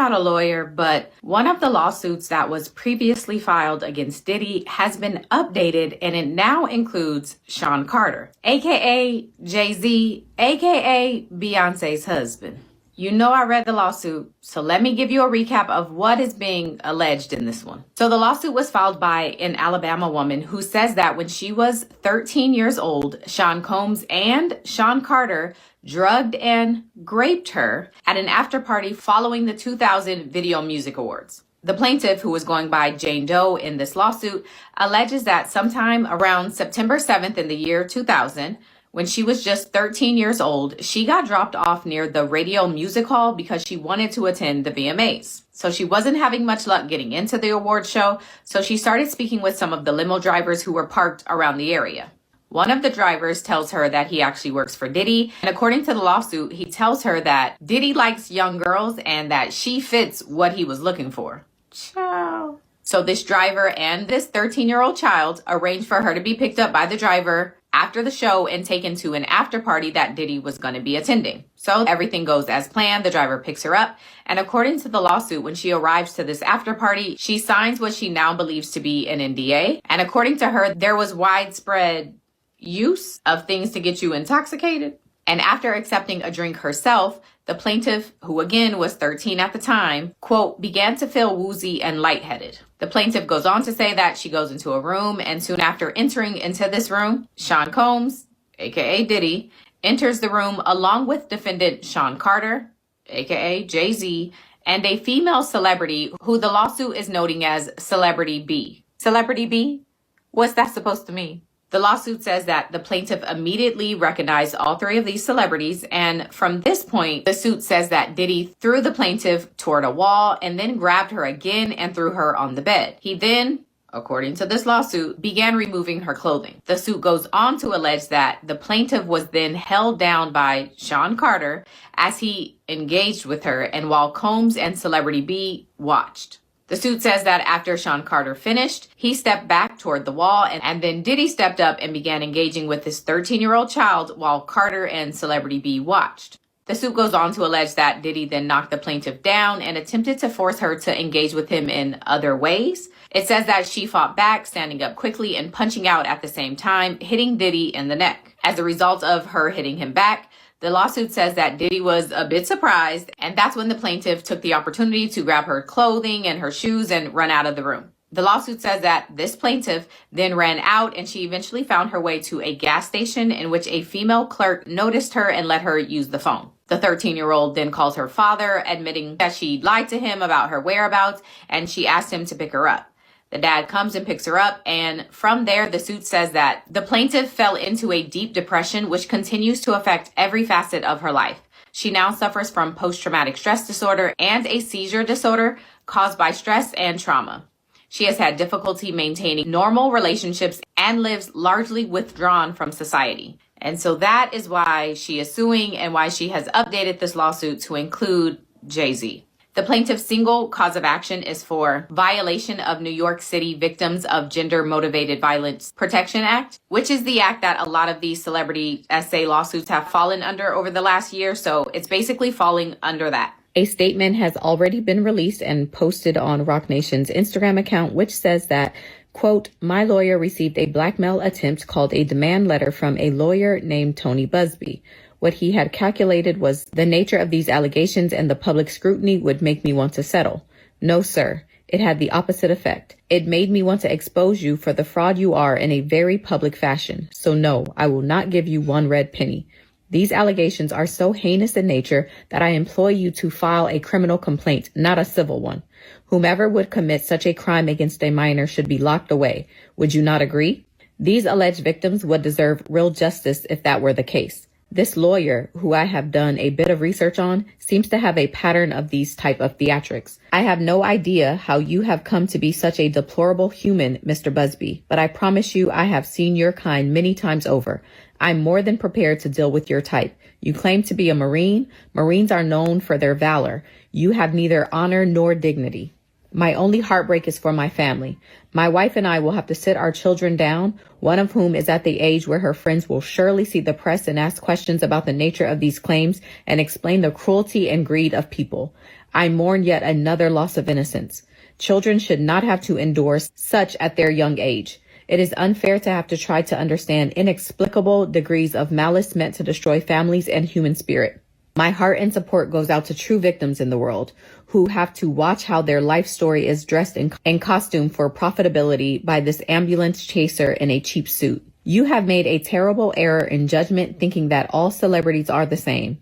not a lawyer, but one of the lawsuits that was previously filed against Diddy has been updated, and it now includes Sean Carter, aka Jay-Z, aka Beyonce's husband. You know I read the lawsuit, so let me give you a recap of what is being alleged in this one. So the lawsuit was filed by an Alabama woman who says that when she was 13 years old, Sean Combs and Sean Carter drugged and raped her at an after party following the 2000 Video Music Awards. The plaintiff, who was going by Jane Doe in this lawsuit, alleges that sometime around September 7th in the year 2000, when she was just 13 years old, she got dropped off near the Radio Music Hall because she wanted to attend the VMAs. So she wasn't having much luck getting into the award show, so she started speaking with some of the limo drivers who were parked around the area. One of the drivers tells her that he actually works for Diddy, and according to the lawsuit, he tells her that Diddy likes young girls and that she fits what he was looking for. Ciao. So this driver and this 13-year-old child arranged for her to be picked up by the driver after the show and taken to an after party that Diddy was going to be attending. So everything goes as planned. The driver picks her up. And according to the lawsuit, when she arrives to this after party, she signs what she now believes to be an NDA. And according to her, there was widespread use of things to get you intoxicated. And after accepting a drink herself, the plaintiff, who again was 13 at the time, quote, began to feel woozy and lightheaded. The plaintiff goes on to say that she goes into a room, and soon after entering into this room, Sean Combs, aka Diddy, enters the room along with defendant Sean Carter, aka Jay-Z, and a female celebrity who the lawsuit is noting as Celebrity B. Celebrity B? What's that supposed to mean? The lawsuit says that the plaintiff immediately recognized all three of these celebrities, and from this point, the suit says that Diddy threw the plaintiff toward a wall and then grabbed her again and threw her on the bed. He then, according to this lawsuit, began removing her clothing. The suit goes on to allege that the plaintiff was then held down by Sean Carter as he engaged with her and while Combs and Celebrity B watched. The suit says that after Sean Carter finished, he stepped back toward the wall and then Diddy stepped up and began engaging with his 13-year-old child while Carter and Celebrity B watched. The suit goes on to allege that Diddy then knocked the plaintiff down and attempted to force her to engage with him in other ways. It says that she fought back, standing up quickly and punching out at the same time, hitting Diddy in the neck. As a result of her hitting him back, the lawsuit says that Diddy was a bit surprised, and that's when the plaintiff took the opportunity to grab her clothing and her shoes and run out of the room. The lawsuit says that this plaintiff then ran out and she eventually found her way to a gas station in which a female clerk noticed her and let her use the phone. The 13-year-old then calls her father, admitting that she lied to him about her whereabouts, and she asked him to pick her up. The dad comes and picks her up, and from there, the suit says that the plaintiff fell into a deep depression, which continues to affect every facet of her life. She now suffers from post-traumatic stress disorder and a seizure disorder caused by stress and trauma. She has had difficulty maintaining normal relationships and lives largely withdrawn from society. And so that is why she is suing and why she has updated this lawsuit to include Jay-Z. The plaintiff's single cause of action is for violation of New York City Victims of Gender-Motivated Violence Protection Act, which is the act that a lot of these celebrity SA lawsuits have fallen under over the last year. So it's basically falling under that. A statement has already been released and posted on Roc Nation's Instagram account, which says that, quote, my lawyer received a blackmail attempt called a demand letter from a lawyer named Tony Busby. What he had calculated was the nature of these allegations and the public scrutiny would make me want to settle. No, sir. It had the opposite effect. It made me want to expose you for the fraud you are in a very public fashion. So no, I will not give you one red penny. These allegations are so heinous in nature that I implore you to file a criminal complaint, not a civil one. Whomever would commit such a crime against a minor should be locked away. Would you not agree? These alleged victims would deserve real justice if that were the case. This lawyer, who I have done a bit of research on, seems to have a pattern of these type of theatrics. I have no idea how you have come to be such a deplorable human, Mr. Busby, but I promise you I have seen your kind many times over. I'm more than prepared to deal with your type. You claim to be a Marine. Marines are known for their valor. You have neither honor nor dignity. My only heartbreak is for my family. My wife and I will have to sit our children down, one of whom is at the age where her friends will surely see the press and ask questions about the nature of these claims and explain the cruelty and greed of people. I mourn yet another loss of innocence. Children should not have to endure such at their young age. It is unfair to have to try to understand inexplicable degrees of malice meant to destroy families and human spirit. My heart and support goes out to true victims in the world who have to watch how their life story is dressed in costume for profitability by this ambulance chaser in a cheap suit. You have made a terrible error in judgment thinking that all celebrities are the same.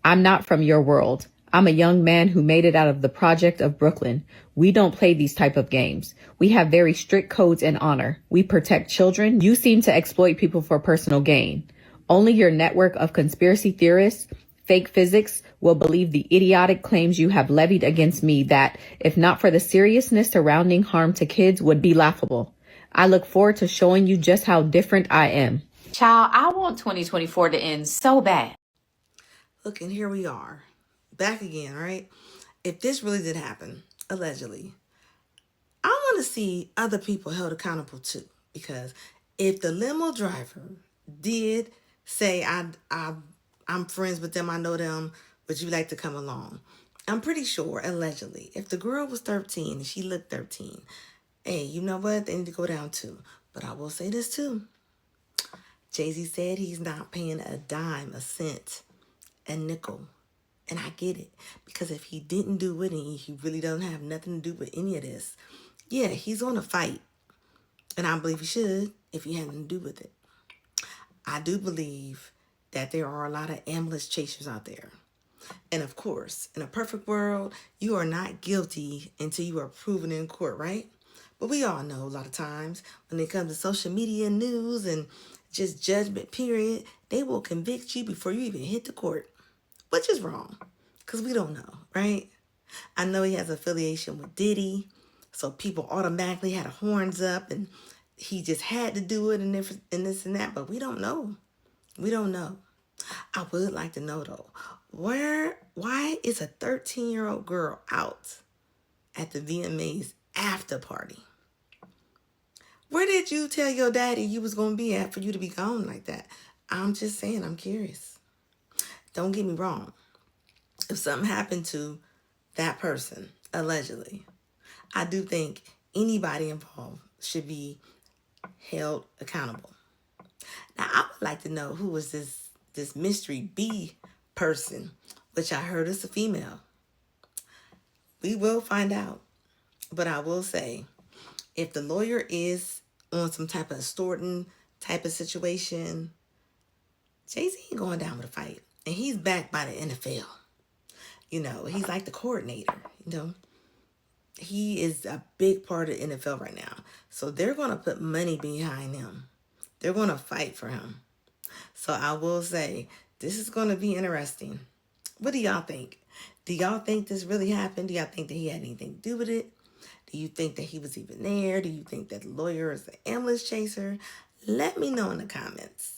I'm not from your world. I'm a young man who made it out of the project of Brooklyn. We don't play these type of games. We have very strict codes and honor. We protect children. You seem to exploit people for personal gain. Only your network of conspiracy theorists, fake physics, will believe the idiotic claims you have levied against me that, if not for the seriousness surrounding harm to kids, would be laughable. I look forward to showing you just how different I am. Child, I want 2024 to end so bad. Look, and here we are. Back again, right? If this really did happen, allegedly, I want to see other people held accountable too. Because if the limo driver did say, I'm friends with them, I know them, would you like to come along? I'm pretty sure, allegedly, if the girl was 13 and she looked 13, hey, you know what? They need to go down too. But I will say this too. Jay-Z said he's not paying a dime, a cent, a nickel. And I get it. Because if he didn't do it and he really doesn't have nothing to do with any of this, yeah, he's going to fight. And I believe he should if he had nothing to do with it. I do believe that there are a lot of ambulance chasers out there. And of course, in a perfect world, you are not guilty until you are proven in court, right? But we all know a lot of times when it comes to social media news and just judgment period, they will convict you before you even hit the court, which is wrong because we don't know, right? I know he has affiliation with Diddy, so people automatically had horns up and he just had to do it and this and that, but we don't know. We don't know. I would like to know though, why is a 13-year-old girl out at the VMAs after party? Where did you tell your daddy you was going to be at for you to be gone like that? I'm just saying, I'm curious. Don't get me wrong. If something happened to that person, allegedly, I do think anybody involved should be held accountable. Now, I would like to know who was this mystery B person, which I heard is a female. We will find out. But I will say, if the lawyer is on some type of extorting type of situation, Jay-Z ain't going down with a fight. And he's backed by the NFL. You know, he's like the coordinator, you know. He is a big part of the NFL right now. So they're going to put money behind him. They're going to fight for him. So I will say, this is going to be interesting. What do y'all think? Do y'all think this really happened? Do y'all think that he had anything to do with it? Do you think that he was even there? Do you think that the lawyer is the ambulance chaser? Let me know in the comments.